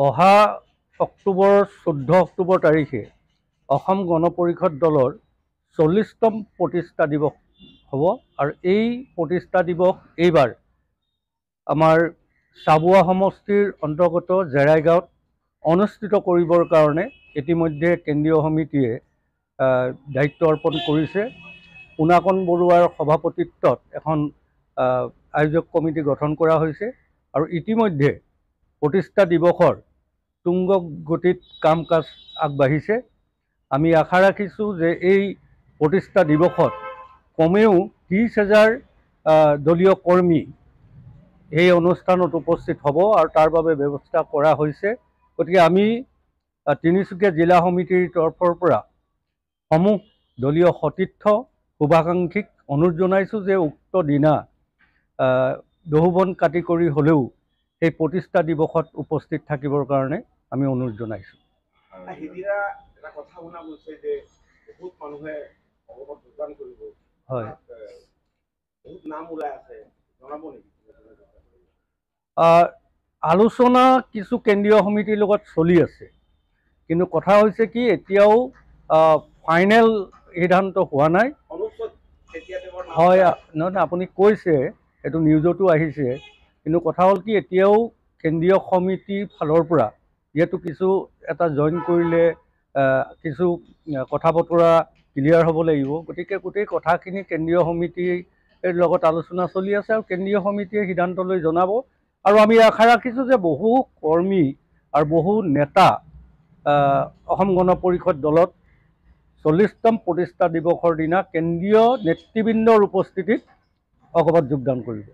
অহা অক্টোবৰ 14 অক্টোবৰ তাৰিখে অসম গণ পৰিষদ দলৰ 40তম প্ৰতিষ্ঠা দিৱস হ'ব আৰু এই প্ৰতিষ্ঠা দিৱস এইবাৰ আমাৰ চাবুৱা সমষ্টিৰ অন্তৰ্গত জেৰাইগাঁৱত অনুষ্ঠিত কৰিবৰ কাৰণে ইতিমধ্যে কেন্দ্ৰীয় সমিতিয়ে দায়িত্ব অৰ্পণ কৰিছে। পুনাকন বৰুৱাৰ সভাপতিত্বত এখন আয়োজক কমিটি গঠন কৰা হৈছে আৰু ইতিমধ্যে প্ৰতিষ্ঠা দিৱসৰ তুংগ গতিত কাম কাজ আগবাঢ়িছে। আমি আশা ৰাখিছোঁ যে এই প্ৰতিষ্ঠা দিৱসত কমেও 30,000 দলীয় কৰ্মী এই অনুষ্ঠানত উপস্থিত হ'ব আৰু তাৰ বাবে ব্যৱস্থা কৰা হৈছে। গতিকে আমি তিনিচুকীয়া জিলা সমিতিৰ তৰফৰ পৰা সমূহ দলীয় সতীৰ্থ শুভাকাংক্ষীক অনুৰোধ জনাইছোঁ যে উক্ত দিনা দহুবন কাটি কৰি হ'লেও এই প্ৰতিষ্ঠা দিৱসত উপস্থিত থাকিবৰ কাৰণে আমি অনুৰোধ জনাইছোঁ। হয়, আলোচনা কিছু কেন্দ্ৰীয় সমিতিৰ লগত চলি আছে, কিন্তু কথা হৈছে কি এতিয়াও ফাইনেল সিদ্ধান্ত হোৱা নাই। হয়, নহয় আপুনি কৈছে, এইটো নিউজতো আহিছে, কিন্তু কথা হ'ল কি এতিয়াও কেন্দ্ৰীয় সমিতিৰ ফালৰ পৰা যিহেতু কিছু এটা জইন কৰিলে কিছু কথা বতৰা ক্লিয়াৰ হ'ব লাগিব, গতিকে গোটেই কথাখিনি কেন্দ্ৰীয় সমিতিৰ লগত আলোচনা চলি আছে আৰু কেন্দ্ৰীয় সমিতিয়ে সিদ্ধান্ত লৈ জনাব। আৰু আমি আশা ৰাখিছোঁ যে বহু কৰ্মী আৰু বহু নেতা অসম গণ পৰিষদ দলত 40তম প্ৰতিষ্ঠা দিৱসৰ দিনা কেন্দ্ৰীয় নেতৃবৃন্দৰ উপস্থিতিত অকণমান যোগদান কৰিব।